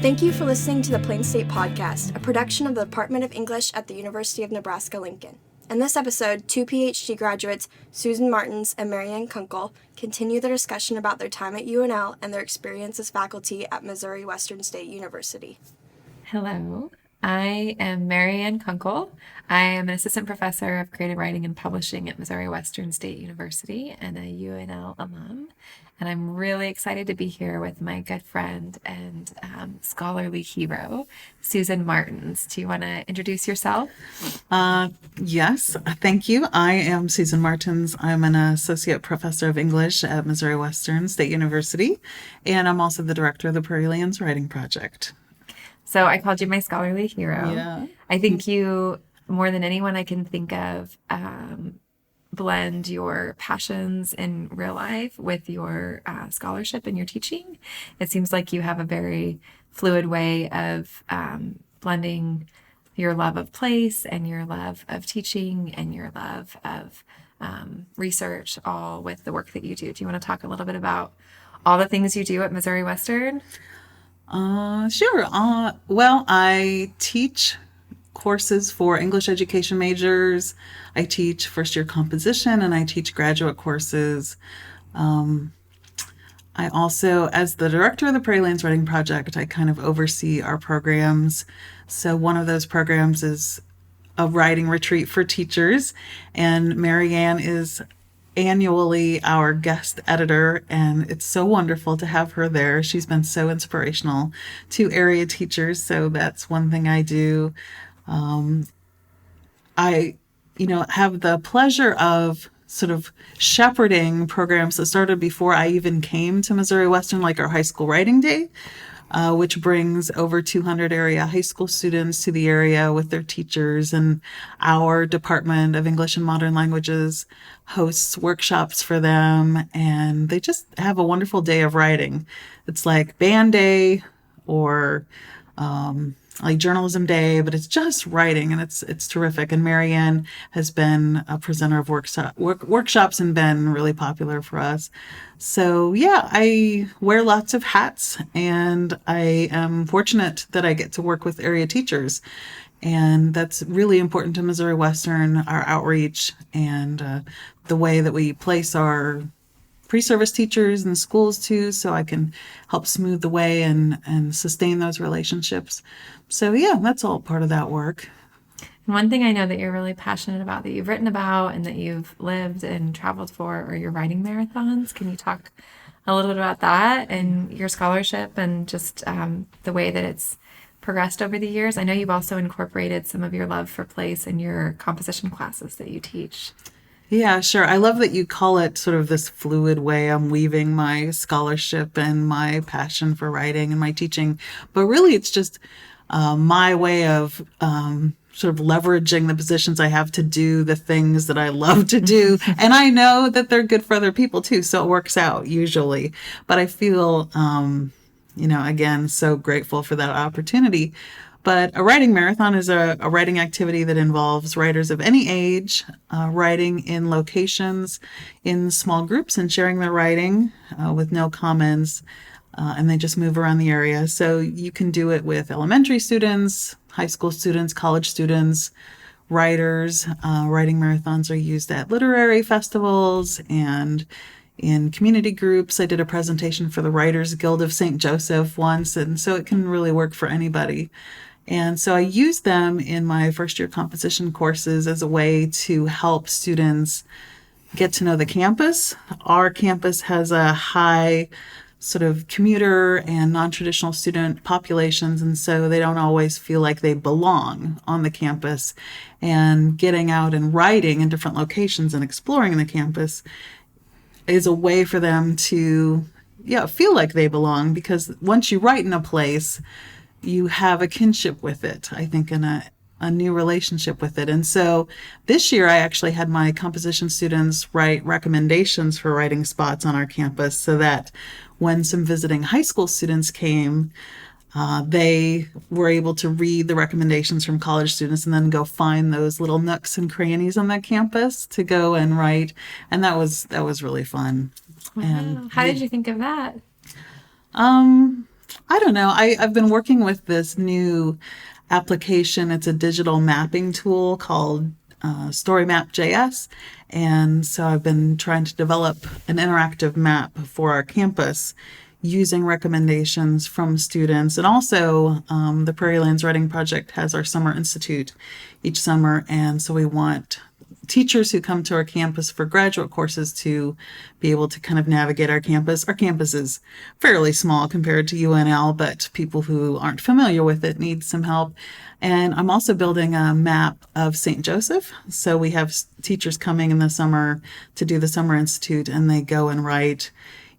Thank you for listening to the Plain State Podcast, a production of the Department of English at the University of Nebraska-Lincoln. In this episode, two PhD graduates, Susan Martens and Marianne Kunkel, continue their discussion about their time at UNL and their experience as faculty at Missouri Western State University. Hello, I am Marianne Kunkel. I am an assistant professor of creative writing and publishing at Missouri Western State University and a UNL alum. And I'm really excited to be here with my good friend and scholarly hero, Susan Martens. Do you want to introduce yourself? Yes, thank you. I am Susan Martens. I'm an associate professor of English at Missouri Western State University, and I'm also the director of the Prairie Lands Writing Project. So I called you my scholarly hero. Yeah. I think you, more than anyone I can think of, blend your passions in real life with your scholarship and your teaching. It seems like you have a very fluid way of blending your love of place and your love of teaching and your love of research, all with the work that you do. Do you want to talk a little bit about all the things you do at Missouri Western? Sure. Well, I teach courses for English education majors. I teach first year composition and I teach graduate courses. I also, as the director of the Prairie Lands Writing Project, I kind of oversee our programs. So one of those programs is a writing retreat for teachers, and Marianne is annually our guest editor, and it's so wonderful to have her there. She's been so inspirational to area teachers, so that's one thing I do. I have the pleasure of sort of shepherding programs that started before I even came to Missouri Western, like our high school writing day, which brings over 200 area high school students to the area with their teachers. And our Department of English and Modern Languages hosts workshops for them. And they just have a wonderful day of writing. It's like band day or like journalism day, but it's just writing, and it's terrific. And Marianne has been a presenter of workshops and been really popular for us. So yeah, I wear lots of hats, and I am fortunate that I get to work with area teachers. And that's really important to Missouri Western, our outreach, and the way that we place our pre-service teachers in schools too, so I can help smooth the way and sustain those relationships. So yeah, that's all part of that work. And one thing I know that you're really passionate about, that you've written about and that you've lived and traveled for, are your writing marathons. Can you talk a little bit about that and your scholarship and just the way that it's progressed over the years? I know you've also incorporated some of your love for place in your composition classes that you teach. Yeah, sure. I love that you call it sort of this fluid way I'm weaving my scholarship and my passion for writing and my teaching. But really, it's just my way of sort of leveraging the positions I have to do the things that I love to do. And I know that they're good for other people too, so it works out usually. But I feel, again, so grateful for that opportunity. But a writing marathon is a writing activity that involves writers of any age writing in locations in small groups and sharing their writing with no comments, and they just move around the area. So you can do it with elementary students, high school students, college students, writers. Writing marathons are used at literary festivals and in community groups. I did a presentation for the Writers Guild of St. Joseph once, and so it can really work for anybody. And so I use them in my first year composition courses as a way to help students get to know the campus. Our campus has a high sort of commuter and non-traditional student populations, and so they don't always feel like they belong on the campus. And getting out and writing in different locations and exploring the campus is a way for them to feel like they belong, because once you write in a place, you have a kinship with it, I think, and a new relationship with it. And so this year I actually had my composition students write recommendations for writing spots on our campus, so that when some visiting high school students came, they were able to read the recommendations from college students and then go find those little nooks and crannies on that campus to go and write. And that was really fun. Wow. And how did you think of that? I don't know. I've been working with this new application. It's a digital mapping tool called StoryMap.js. And so I've been trying to develop an interactive map for our campus using recommendations from students. And also, the Prairie Lands Writing Project has our Summer Institute each summer. And so we want teachers who come to our campus for graduate courses to be able to kind of navigate our campus. Our campus is fairly small compared to UNL, but people who aren't familiar with it need some help. And I'm also building a map of St. Joseph. So we have teachers coming in the summer to do the Summer Institute, and they go and write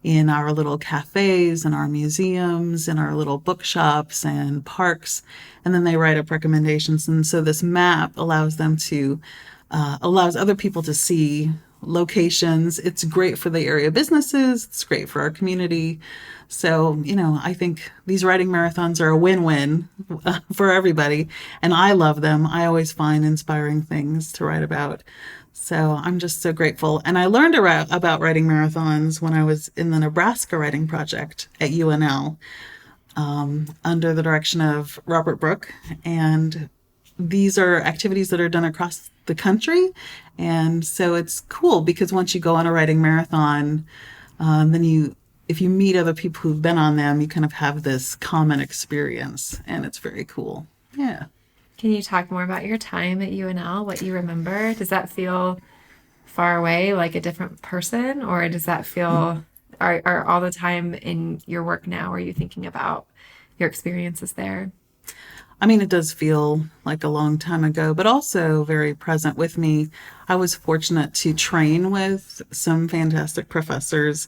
in our little cafes and our museums and our little bookshops and parks. And then they write up recommendations. And so this map allows them to allows other people to see locations. It's great for the area businesses. It's great for our community. So, I think these writing marathons are a win-win for everybody. And I love them. I always find inspiring things to write about. So I'm just so grateful. And I learned about writing marathons when I was in the Nebraska Writing Project at UNL, under the direction of Robert Brooke. And these are activities that are done across the country. And so it's cool because once you go on a writing marathon, then if you meet other people who've been on them, you kind of have this common experience, and it's very cool. Yeah. Can you talk more about your time at UNL, what you remember? Does that feel far away, like a different person, or does that feel, are all the time in your work now, are you thinking about your experiences there? I mean, it does feel like a long time ago, but also very present with me. I was fortunate to train with some fantastic professors,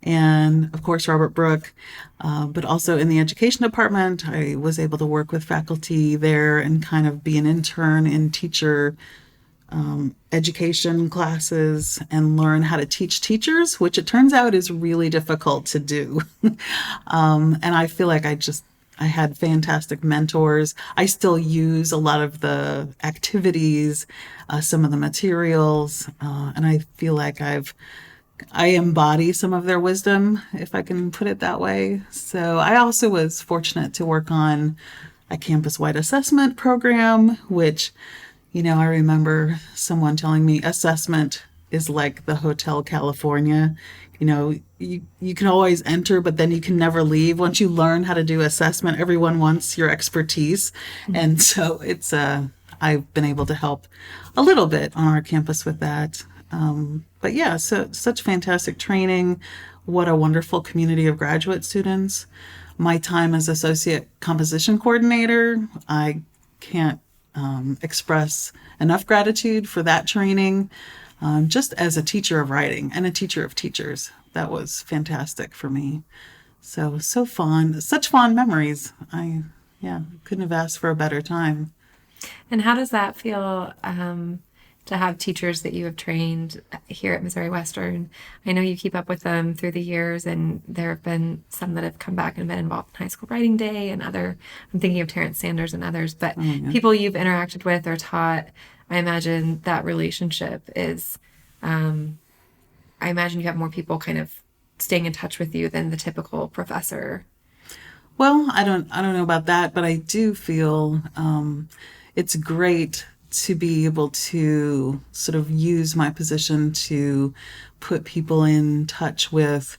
and of course, Robert Brooke, but also in the education department, I was able to work with faculty there and kind of be an intern in teacher education classes and learn how to teach teachers, which it turns out is really difficult to do. And I feel like I had fantastic mentors. I still use a lot of the activities, some of the materials, and I feel like I embody some of their wisdom, if I can put it that way. So I also was fortunate to work on a campus-wide assessment program, which, I remember someone telling me assessment is like the Hotel California. You can always enter, but then you can never leave. Once you learn how to do assessment, everyone wants your expertise. Mm-hmm. And so I've been able to help a little bit on our campus with that. But yeah, so such fantastic training. What a wonderful community of graduate students. My time as associate composition coordinator, I can't express enough gratitude for that training. Just as a teacher of writing and a teacher of teachers, that was fantastic for me. So fond, such fond memories. I couldn't have asked for a better time. And how does that feel to have teachers that you have trained here at Missouri Western? I know you keep up with them through the years, and there have been some that have come back and been involved in High School Writing Day and I'm thinking of Terrence Sanders and others, but people you've interacted with or taught, I imagine that relationship is, I imagine you have more people kind of staying in touch with you than the typical professor. Well, I don't know about that, but I do feel it's great to be able to sort of use my position to put people in touch with,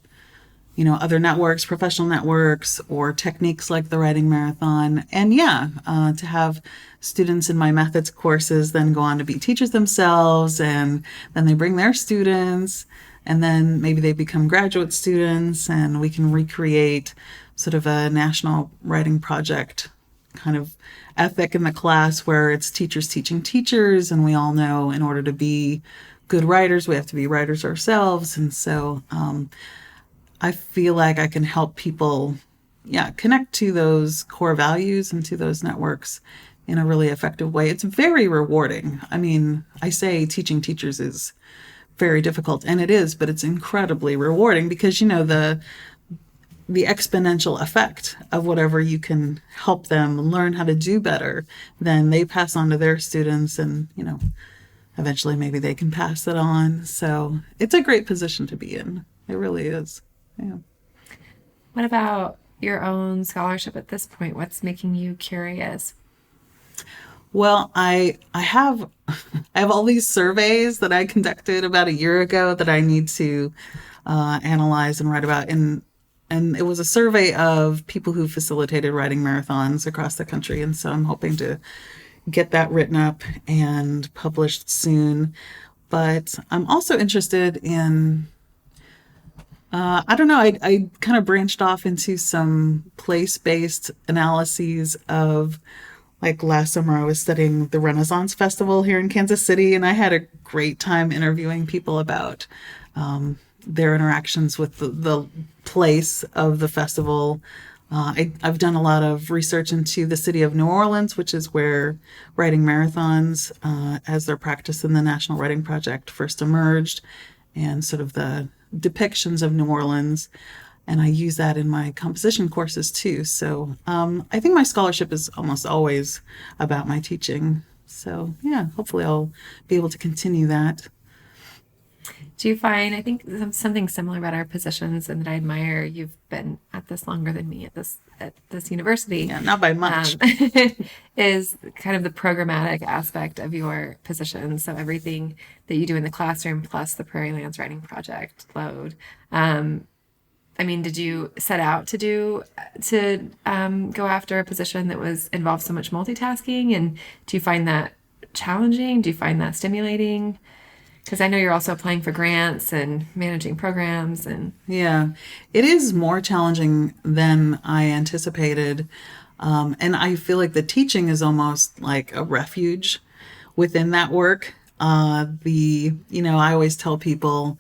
other networks, professional networks, or techniques like the writing marathon. And to have students in my methods courses then go on to be teachers themselves, and then they bring their students, and then maybe they become graduate students, and we can recreate sort of a national writing project kind of ethic in the class where it's teachers teaching teachers, and we all know in order to be good writers, we have to be writers ourselves. And so I feel like I can help people, connect to those core values and to those networks in a really effective way. It's very rewarding. I mean, I say teaching teachers is very difficult, and it is, but it's incredibly rewarding because, the exponential effect of whatever you can help them learn how to do better, then they pass on to their students, and, eventually maybe they can pass it on. So it's a great position to be in. It really is. Yeah. What about your own scholarship at this point? What's making you curious? Well, I have I have all these surveys that I conducted about a year ago that I need to analyze and write about, and it was a survey of people who facilitated writing marathons across the country, and so I'm hoping to get that written up and published soon. But I'm also interested in I don't know. I kind of branched off into some place-based analyses of, like last summer, I was studying the Renaissance Festival here in Kansas City, and I had a great time interviewing people about their interactions with the place of the festival. I've done a lot of research into the city of New Orleans, which is where writing marathons as their practice in the National Writing Project first emerged, and sort of the depictions of New Orleans. And I use that in my composition courses too. So I think my scholarship is almost always about my teaching. So yeah, hopefully I'll be able to continue that. Do you find, I think something similar about our positions, and that I admire, you've been at this longer than me at this university. Yeah, not by much. Is kind of the programmatic aspect of your position. So everything that you do in the classroom plus the Prairie Lands Writing Project load. I mean, did you set out to go after a position that involved so much multitasking? And do you find that challenging? Do you find that stimulating? Because I know you're also applying for grants and managing programs. And yeah, it is more challenging than I anticipated. And I feel like the teaching is almost like a refuge within that work. I always tell people,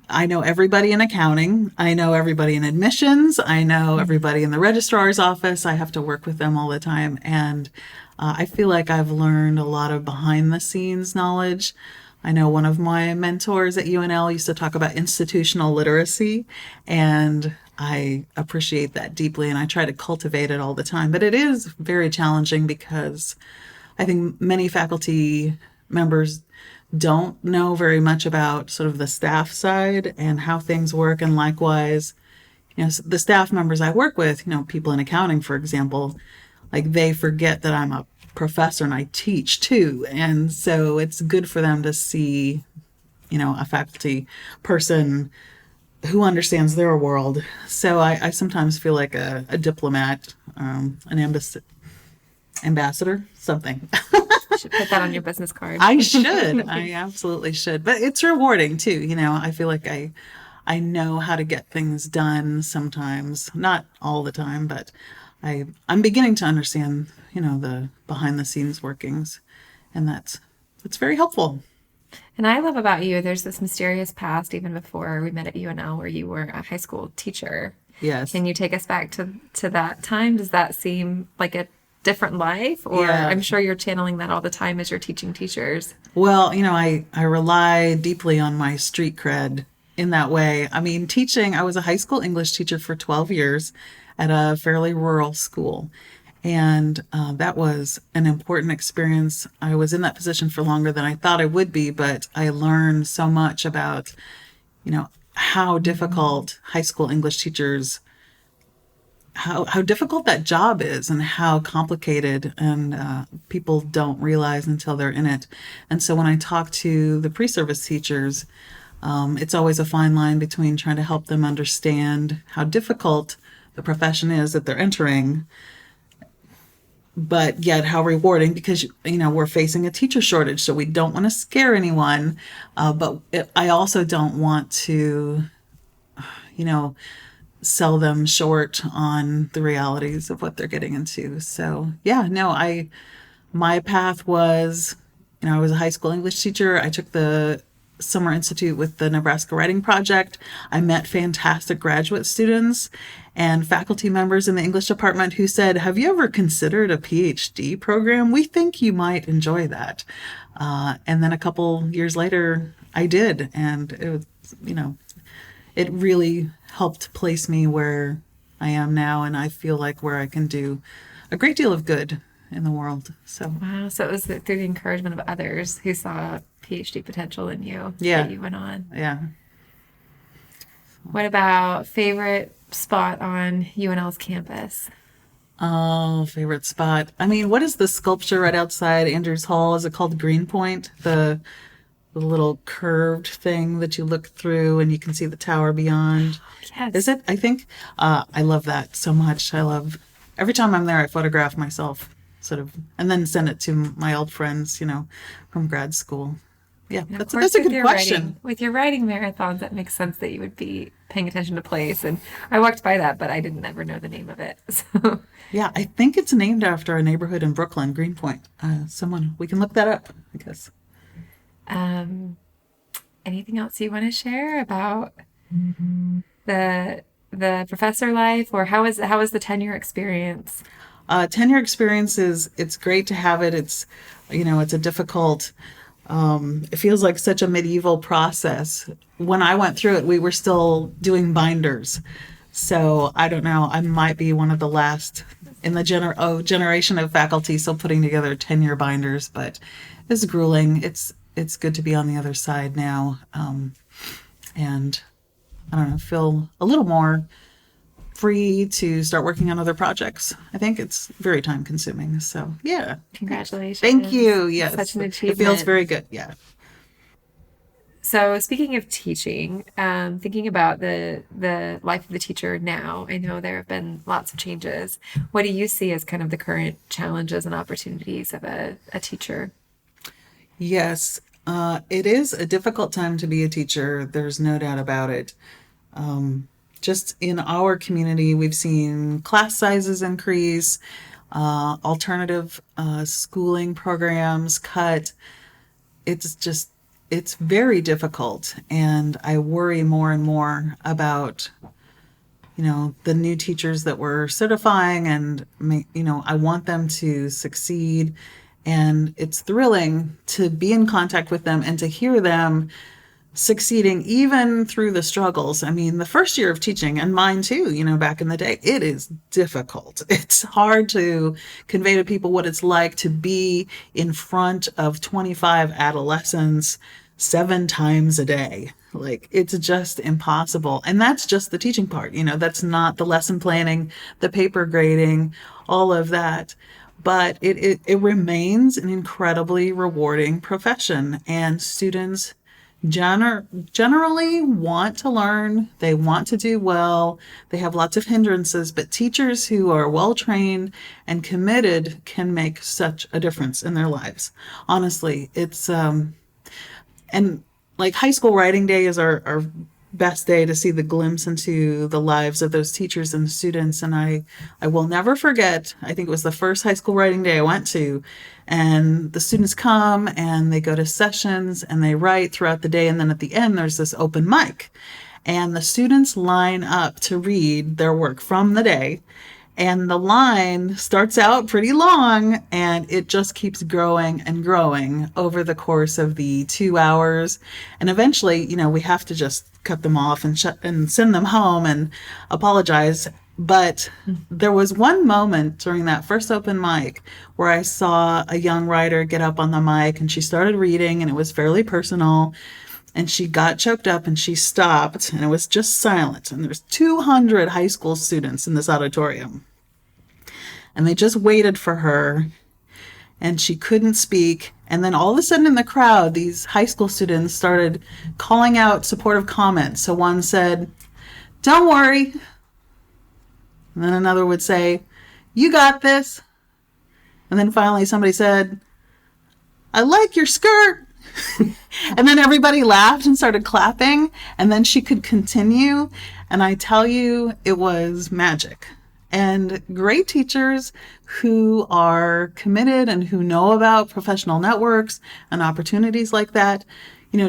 I know everybody in accounting. I know everybody in admissions. I know everybody in the registrar's office. I have to work with them all the time. And I feel like I've learned a lot of behind the scenes knowledge. I know one of my mentors at UNL used to talk about institutional literacy, and I appreciate that deeply, and I try to cultivate it all the time. But it is very challenging because I think many faculty members don't know very much about sort of the staff side and how things work. And likewise, the staff members I work with, people in accounting, for example, like they forget that I'm a professor and I teach too. And so it's good for them to see, a faculty person who understands their world. So I sometimes feel like a diplomat, an ambassador, something. You should put that on your business card. I should. I absolutely should. But it's rewarding too. I feel like I know how to get things done sometimes, not all the time, but I'm beginning to understand, the behind the scenes workings, and it's very helpful. And I love about you, there's this mysterious past, even before we met at UNL, where you were a high school teacher. Yes. Can you take us back to that time? Does that seem like a different life? Or Yeah. I'm sure you're channeling that all the time as you're teaching teachers. Well, I rely deeply on my street cred in that way. I mean, teaching, I was a high school English teacher for 12 years at a fairly rural school. And that was an important experience. I was in that position for longer than I thought I would be, but I learned so much about, how difficult high school English teachers, how difficult that job is, and how complicated, and people don't realize until they're in it. And so when I talk to the pre-service teachers, it's always a fine line between trying to help them understand how difficult the profession is that they're entering, but yet how rewarding, because we're facing a teacher shortage, so we don't want to scare anyone, but I also don't want to sell them short on the realities of what they're getting into. So yeah, no, my path was, I was a high school English teacher. I took the Summer Institute with the Nebraska Writing Project. I met fantastic graduate students and faculty members in the English department who said, have you ever considered a PhD program? We think you might enjoy that. And then a couple years later, I did. And it was, it really helped place me where I am now. And I feel like where I can do a great deal of good in the world. So wow. So it was through the encouragement of others who saw PhD potential in you Yeah. that you went on. Yeah. What about favorite spot on UNL's campus? Oh, favorite spot. I mean, what is the sculpture right outside Andrews Hall? Is it called Greenpoint? The little curved thing that you look through and you can see the tower beyond. Yes. Is it? I think I love that so much. I love every time I'm there, I photograph myself, sort of, and then send it to my old friends, from grad school. Yeah, And of that's course, a with good your question. With your writing marathons, that makes sense that you would be paying attention to place. And I walked by that, but I didn't ever know the name of it. So, Yeah, I think it's named after a neighborhood in Brooklyn, Greenpoint. We can look that up, I guess. anything else you want to share about the professor life, or how is the tenure experience? Tenure experience it's great to have it. It's a difficult, it feels like such a medieval process. When I went through it, we were still doing binders. So I don't know, I might be one of the last in the generation of faculty still putting together tenure binders, but it's grueling. It's good to be on the other side now. And I don't know, feel a little more free to start working on other projects. I think it's very time consuming. So yeah. Congratulations. Thank you. Yes. Such an It achievement. feels very good. Yeah. So speaking of teaching, thinking about the life of the teacher now, I know there have been lots of changes. What do you see as kind of the current challenges and opportunities of a teacher? Yes. It is a difficult time to be a teacher. There's no doubt about it. Just in our community, we've seen class sizes increase, alternative schooling programs cut. It's very difficult. And I worry more and more about, the new teachers that we're certifying, and, I want them to succeed. And it's thrilling to be in contact with them and to hear them succeeding even through the struggles. I mean, the first year of teaching, and mine too, back in the day, it is difficult. It's hard to convey to people what it's like to be in front of 25 adolescents 7 times a day. Like, it's just impossible. And that's just the teaching part. That's not the lesson planning, the paper grading, all of that. But it remains an incredibly rewarding profession, and students generally want to learn. They want to do well. They have lots of hindrances, but teachers who are well trained and committed can make such a difference in their lives. Honestly, it's and like high school writing day is our best day to see the glimpse into the lives of those teachers and students. And I will never forget, I think it was the first high school writing day I went to, and the students come and they go to sessions and they write throughout the day. And then at the end, there's this open mic, and the students line up to read their work from the day. And the line starts out pretty long, and it just keeps growing and growing over the course of the 2 hours. And eventually, we have to just cut them off and send them home and apologize. But there was one moment during that first open mic where I saw a young writer get up on the mic, and she started reading, and it was fairly personal. And she got choked up and she stopped, and it was just silent. And there's 200 high school students in this auditorium. And they just waited for her, and she couldn't speak. And then all of a sudden in the crowd, these high school students started calling out supportive comments. So one said, "Don't worry." And then another would say, "You got this." And then finally somebody said, "I like your skirt." And then everybody laughed and started clapping, and then she could continue. And I tell you, it was magic. And great teachers who are committed and who know about professional networks and opportunities like that,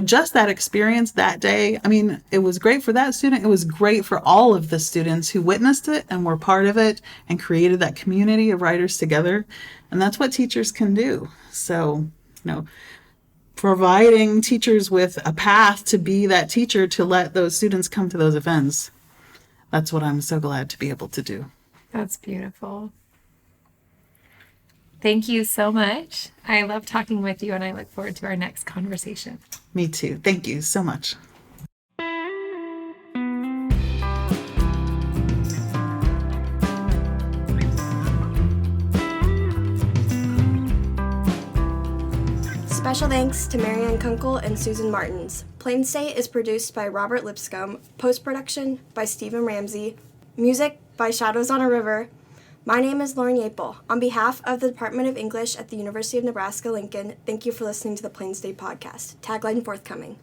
just that experience that day. I mean, it was great for that student. It was great for all of the students who witnessed it and were part of it and created that community of writers together. And that's what teachers can do. So, providing teachers with a path to be that teacher, to let those students come to those events, that's what I'm so glad to be able to do. That's beautiful. Thank you so much. I love talking with you, and I look forward to our next conversation. Me too. Thank you so much. Special thanks to Marianne Kunkel and Susan Martens. Plain State is produced by Robert Lipscomb, post-production by Stephen Ramsey, music by Shadows on a River. My name is Lauren Yapel. On behalf of the Department of English at the University of Nebraska-Lincoln, thank you for listening to the Plain State Podcast. Tagline forthcoming.